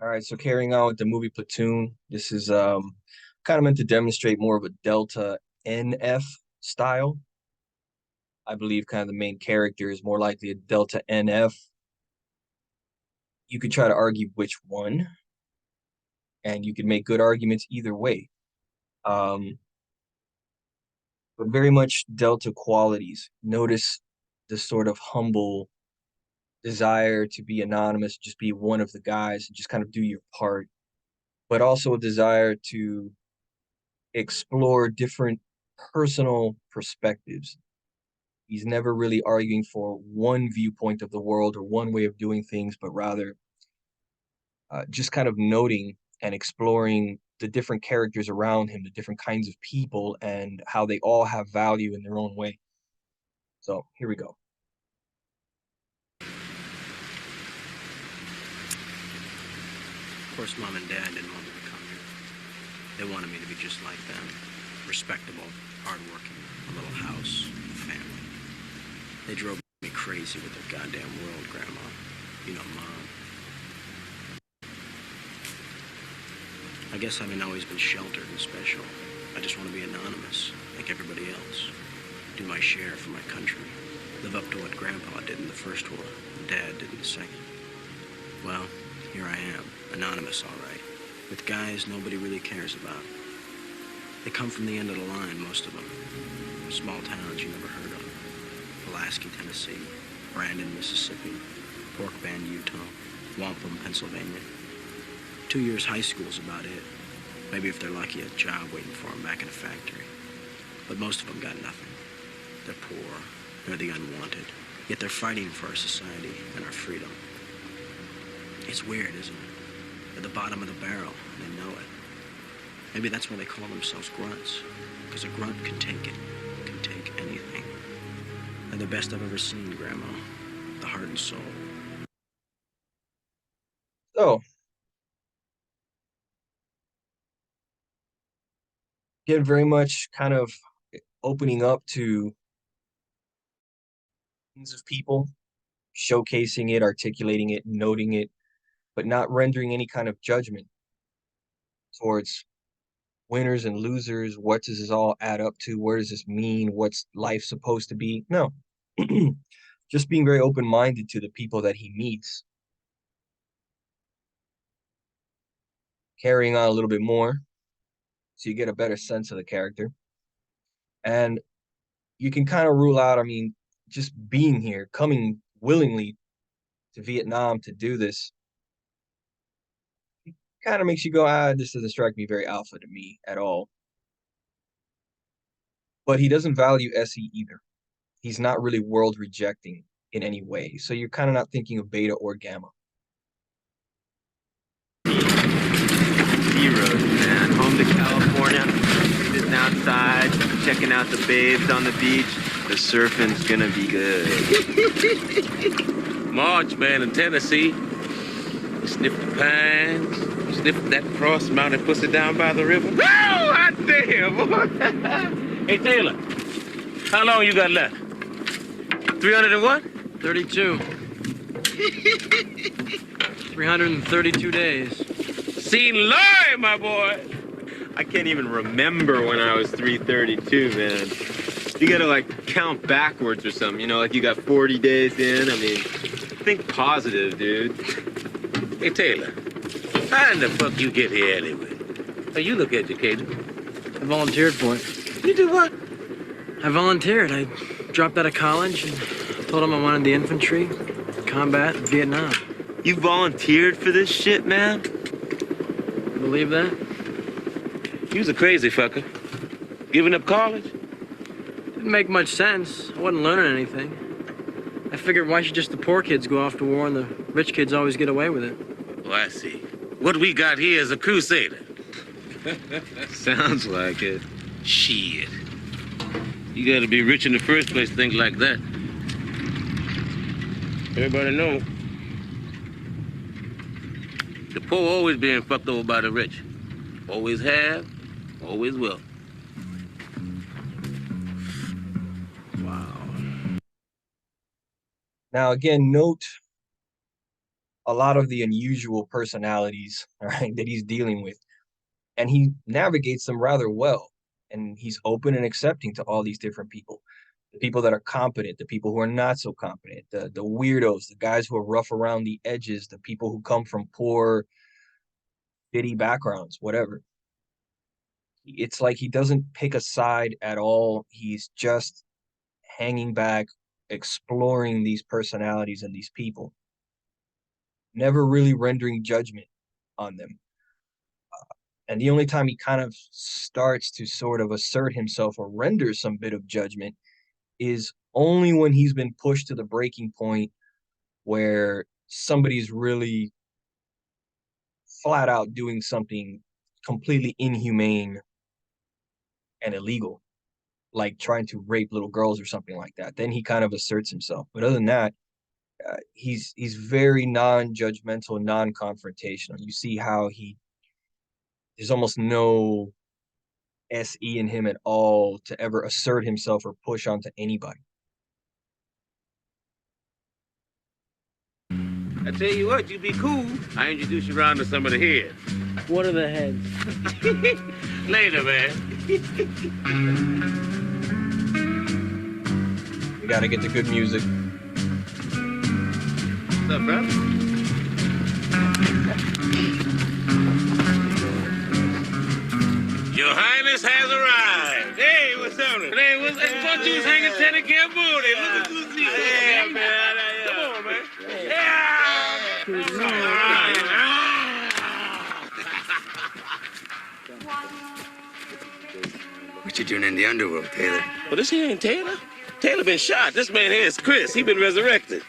All right, so carrying on with the movie Platoon, this is kind of meant to demonstrate more of a Delta NF style. I believe kind of the main character is more likely a Delta NF. You could try to argue which one, and you could make good arguments either way. Um, but very much Delta qualities. Notice the sort of humble desire to be anonymous, just be one of the guys, and just kind of do your part, but also a desire to explore different personal perspectives. He's never really arguing for one viewpoint of the world or one way of doing things, but rather just kind of noting and exploring the different characters around him, the different kinds of people, and how they all have value in their own way. So here we go. Of course, Mom and Dad didn't want me to come here. They wanted me to be just like them. Respectable, hardworking, a little house, family. They drove me crazy with their goddamn world, Grandma. You know, Mom. I guess having always been sheltered and special, I just want to be anonymous, like everybody else. Do my share for my country. Live up to what Grandpa did in the first war, and Dad did in the second. Well, here I am, anonymous, all right, with guys nobody really cares about. They come from the end of the line, most of them. Small towns you never heard of. Pulaski, Tennessee, Brandon, Mississippi, Pork Bend, Utah, Wampum, Pennsylvania. 2 years high school's about it. Maybe if they're lucky, a job waiting for them back in a factory. But most of them got nothing. They're poor, they're the unwanted, yet they're fighting for our society and our freedom. It's weird, isn't it? At the bottom of the barrel, and they know it. Maybe that's why they call themselves grunts, because a grunt can take it, can take anything. They're the best I've ever seen, Grandma. The heart and soul. So, again, very much kind of opening up to of people, showcasing it, articulating it, noting it, but not rendering any kind of judgment towards winners and losers. What does this all add up to? Where does this mean? What's life supposed to be? No. Just being very open-minded to the people that he meets. Carrying on a little bit more so you get a better sense of the character. And you can kind of rule out, I mean, just being here, coming willingly to Vietnam to do this, kind of makes you go, this doesn't strike me very alpha to me at all. But he doesn't value SE either. He's not really world rejecting in any way. So you're kind of not thinking of beta or gamma. Heroes, man. Home to California, sitting outside, checking out the babes on the beach. The surfing's gonna be good. March, man, in Tennessee. Sniff the pines, sniff that cross mountain pussy down by the river. Oh, hot damn, boy. Hey, Taylor, how long you got left? 300 and what? 32. 332 days. Seen live, my boy. I can't even remember when I was 332, man. You gotta, like, count backwards or something, you know, like you got 40 days in. I mean, think positive, dude. Hey, Taylor, how in the fuck you get here anyway? Oh, you look educated. I volunteered for it. You do what? I volunteered. I dropped out of college and told them I wanted the infantry, combat, Vietnam. You volunteered for this shit, man? You believe that? You was a crazy fucker. Giving up college? Didn't make much sense. I wasn't learning anything. I figured why should just the poor kids go off to war and the rich kids always get away with it? Oh, I see. What we got here is a crusader. Sounds like it. Shit. You gotta be rich in the first place to think like that. Everybody know. The poor always being fucked over by the rich. Always have, always will. Now, again, note a lot of the unusual personalities, right, that he's dealing with, and he navigates them rather well. And he's open and accepting to all these different people, the people that are competent, the people who are not so competent, the weirdos, the guys who are rough around the edges, the people who come from poor, shitty backgrounds, whatever. It's like he doesn't pick a side at all. He's just hanging back, exploring these personalities and these people, never really rendering judgment on them. And the only time he kind of starts to sort of assert himself or render some bit of judgment is only when he's been pushed to the breaking point where somebody's really flat out doing something completely inhumane and illegal, like trying to rape little girls or something like that. Then he kind of asserts himself. But other than that, he's very non-judgmental, non-confrontational. You see how there's almost no SE in him at all to ever assert himself or push onto anybody. I tell you what, you be cool. I introduce you around to some of the heads. What are the heads? Later, man. We got to get the good music. What's up, brother? Your Highness has arrived. Hey, what's up? Hey, what's up? Thought you was hanging Teddy Camboni. Look at this. Yeah, man. Come on, man. Yeah. What you doing in the underworld, Taylor? Well, this here ain't Taylor. Taylor been shot. This man here is Chris. He been resurrected.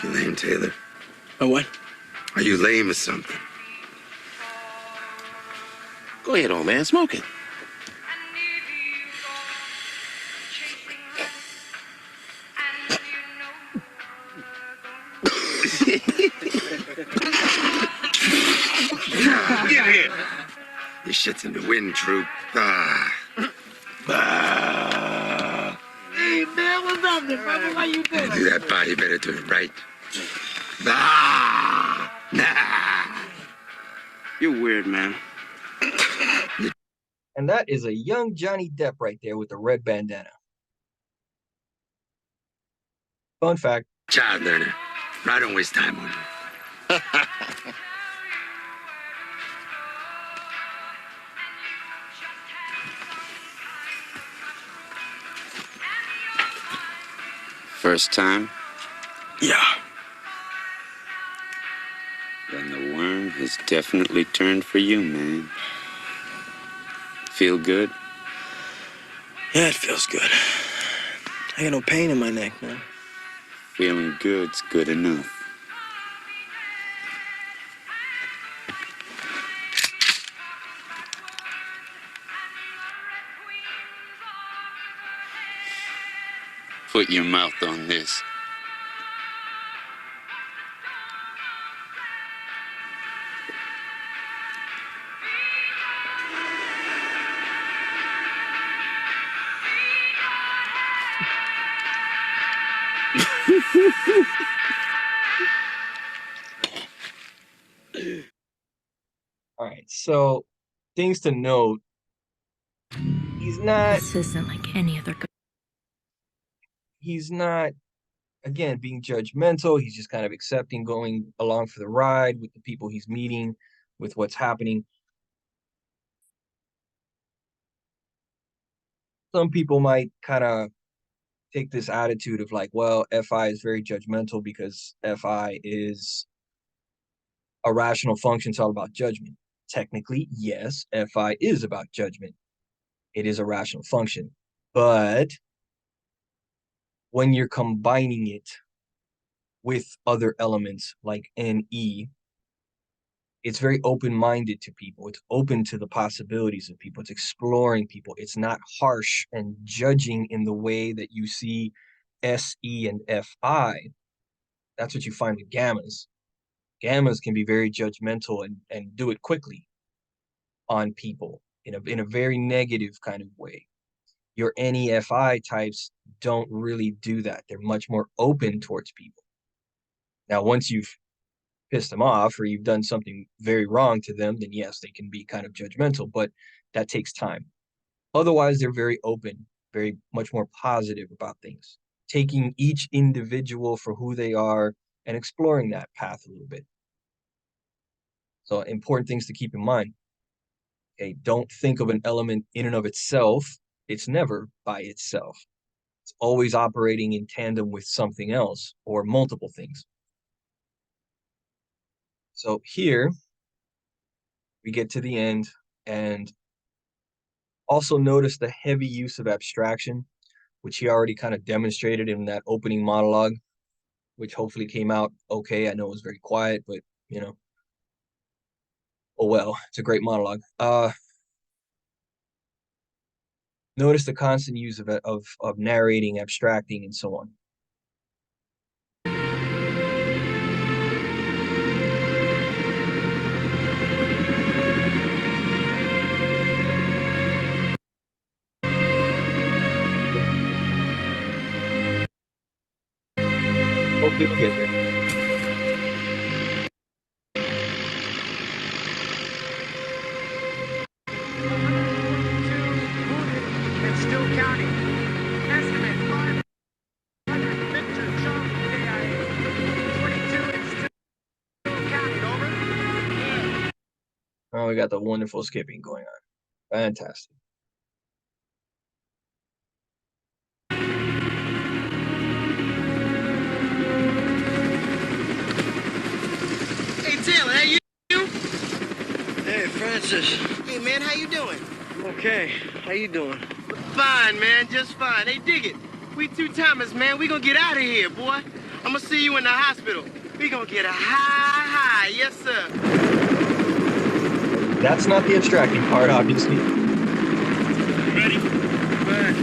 You lame, Taylor? Oh, what? Are you lame or something? Go ahead, old man. Smoke it. Get here. Your shit's in the wind, Troop. Ah. Hey, man, what's up, there, brother? How you doing? Do that body better do it right. Ah. Nah. You're weird, man. And that is a young Johnny Depp right there with the red bandana. Fun fact. Child learner. I don't waste time on you. First time? Yeah. Then the worm has definitely turned for you, man. Feel good? Yeah, it feels good. I got no pain in my neck, man. Feeling good's good enough. Put your mouth on this. All right, so things to note. He's not, This isn't like any other. again, being judgmental. He's just kind of accepting, going along for the ride with the people he's meeting, with what's happening. Some people might kind of take this attitude of like, well, FI is very judgmental because FI is a rational function. It's all about judgment. Technically, yes, FI is about judgment. It is a rational function. But when you're combining it with other elements like NE, it's very open-minded to people. It's open to the possibilities of people. It's exploring people. It's not harsh and judging in the way that you see SE and FI. That's what you find with gammas. Gammas can be very judgmental and do it quickly on people. in a very negative kind of way. Your NEFI types don't really do that. They're much more open towards people. Now, once you've pissed them off or you've done something very wrong to them, then yes, they can be kind of judgmental, but that takes time. Otherwise, they're very open, very much more positive about things, taking each individual for who they are and exploring that path a little bit. So important things to keep in mind. Okay, don't think of an element in and of itself. It's never by itself. It's always operating in tandem with something else or multiple things. So here we get to the end, and also notice the heavy use of abstraction, which he already kind of demonstrated in that opening monologue, which hopefully came out okay. I know it was very quiet, but you know, oh well, it's a great monologue. Notice the constant use of narrating, abstracting, and so on. Hopefully we'll get there. And still counting. Estimate 500 Victor John EII. 22 and still counting. Over. Oh, we got the wonderful skipping going on. Fantastic. Hey Taylor, how you? Hey, Francis. Hey man, how you doing? Okay, how you doing? Fine, man, just fine. Hey, dig it. We two-timers, man. We gonna get out of here, boy. I'm gonna see you in the hospital. We gonna get a high. Yes, sir. That's not the abstracting part, obviously. Ready? Right.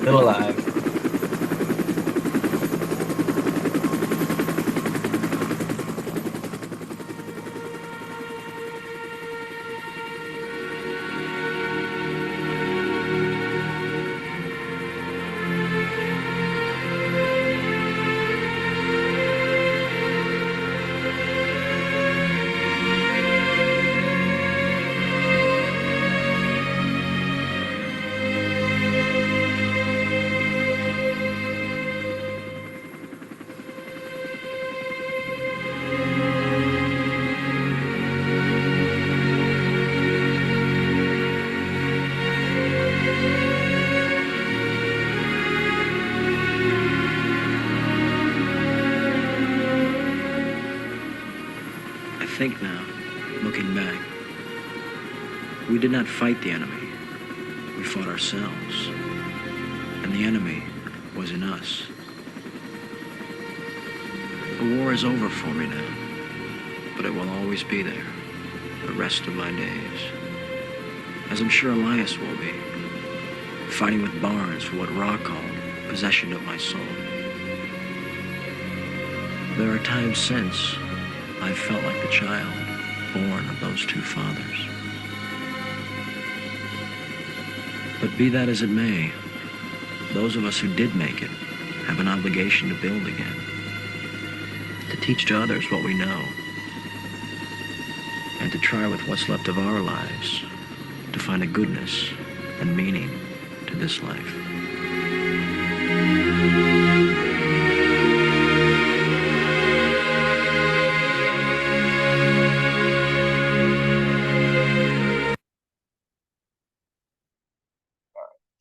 Still alive. I think now, looking back, we did not fight the enemy. We fought ourselves. And the enemy was in us. The war is over for me now, but it will always be there, the rest of my days. As I'm sure Elias will be, fighting with Barnes for what Ra called possession of my soul. There are times since I've felt like the child born of those two fathers. But be that as it may, those of us who did make it have an obligation to build again, to teach to others what we know, and to try with what's left of our lives to find a goodness and meaning to this life.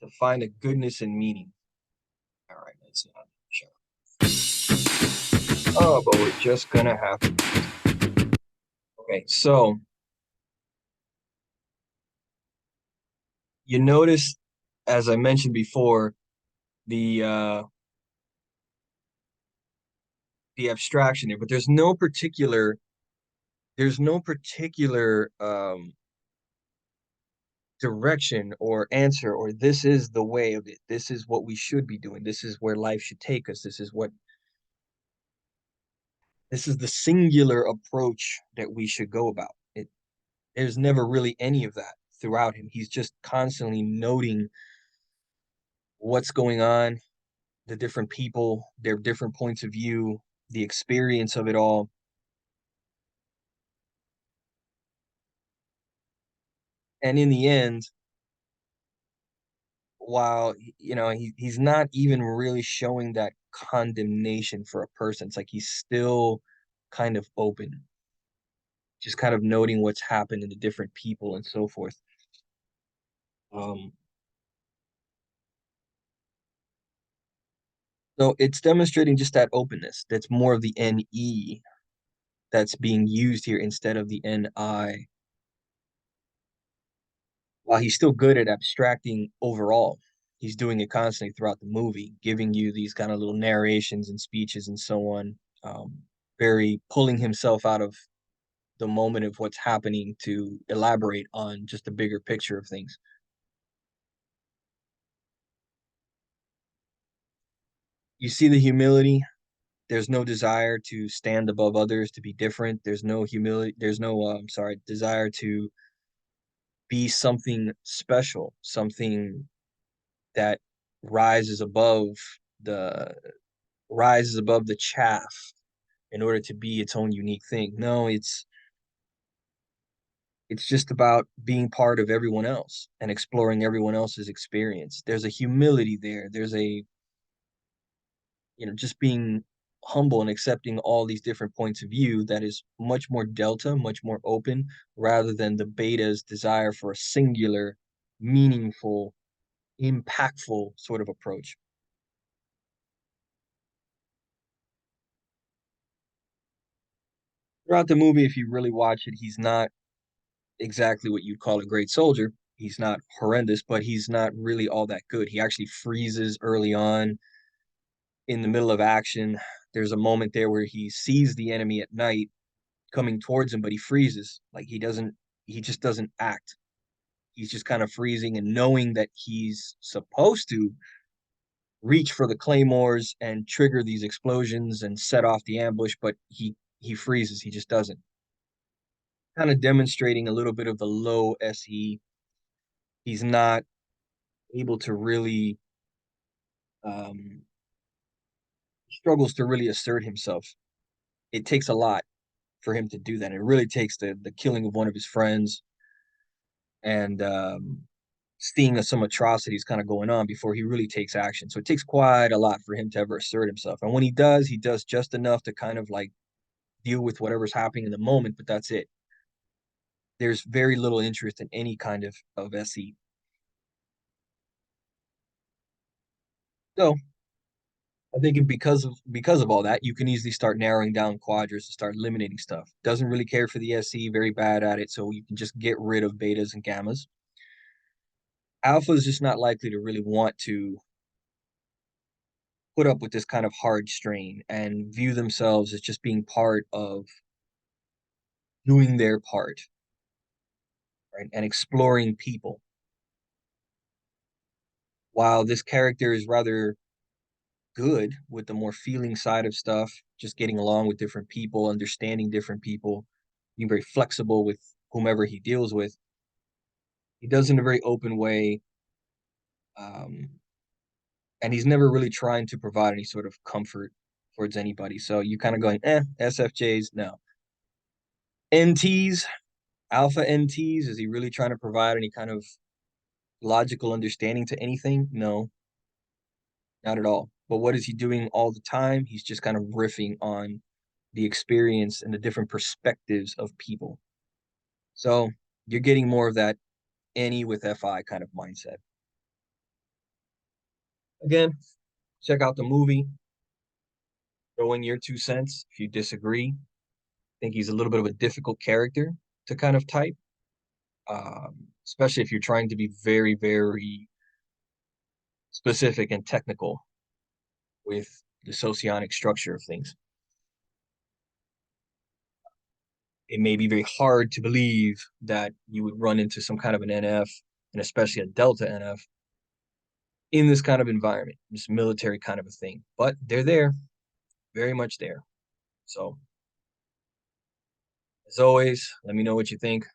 To find a goodness and meaning. All right, let's sure. Oh, but we're just gonna have to. Okay, so you notice, as I mentioned before, the the abstraction there, but there's no particular direction or answer, or this is the way of it. This is what we should be doing. This is where life should take us. This is the singular approach that we should go about it. There's never really any of that throughout him. He's just constantly noting what's going on, the different people, their different points of view, the experience of it all. And in the end, while he's not even really showing that condemnation for a person, it's like he's still kind of open, just kind of noting what's happened to the different people and so forth. Um, so it's demonstrating just that openness. That's more of the NE that's being used here instead of the NI. While he's still good at abstracting overall, he's doing it constantly throughout the movie, giving you these kind of little narrations and speeches and so on. Very pulling himself out of the moment of what's happening to elaborate on just the bigger picture of things. You see the humility. There's no desire to stand above others, to be different. There's no humility. There's no, sorry, desire to be something special, something that rises above the rises above the chaff in order to be its own unique thing. No, it's just about being part of everyone else and exploring everyone else's experience. There's a humility there. There's a, just being humble and accepting all these different points of view that is much more delta, much more open, rather than the beta's desire for a singular, meaningful, impactful sort of approach. Throughout the movie, if you really watch it, he's not exactly what you'd call a great soldier. He's not horrendous, but he's not really all that good. He actually freezes early on in the middle of action. There's a moment there where he sees the enemy at night coming towards him, but he freezes. Like he just doesn't act. He's just kind of freezing and knowing that he's supposed to reach for the claymores and trigger these explosions and set off the ambush, but he freezes. He just doesn't. Kind of demonstrating a little bit of the low SE. He's not able to really um, struggles to really assert himself. It takes a lot for him to do that. It really takes the killing of one of his friends and seeing some atrocities kind of going on before he really takes action. So it takes quite a lot for him to ever assert himself. And when he does just enough to kind of like deal with whatever's happening in the moment, but that's it. There's very little interest in any kind of SE. So I think because of all that, you can easily start narrowing down quadrants and start eliminating stuff. Doesn't really care for the SE, very bad at it, so you can just get rid of betas and gammas. Alpha is just not likely to really want to put up with this kind of hard strain and view themselves as just being part of doing their part, right? And exploring people. While this character is rather good with the more feeling side of stuff, just getting along with different people, understanding different people, being very flexible with whomever he deals with. He does in a very open way, um, and he's never really trying to provide any sort of comfort towards anybody. So you kind of going, SFJs, no. NTs, alpha NTs, is he really trying to provide any kind of logical understanding to anything? No, not at all. But what is he doing all the time? He's just kind of riffing on the experience and the different perspectives of people. So you're getting more of that any with FI kind of mindset. Again, check out the movie. throwing your 2 cents if you disagree. I think he's a little bit of a difficult character to kind of type, especially if you're trying to be very, very specific and technical with the socionic structure of things. It may be very hard to believe that you would run into some kind of an NF, and especially a Delta NF, in this kind of environment, this military kind of a thing. But they're there, very much there. So, as always, let me know what you think.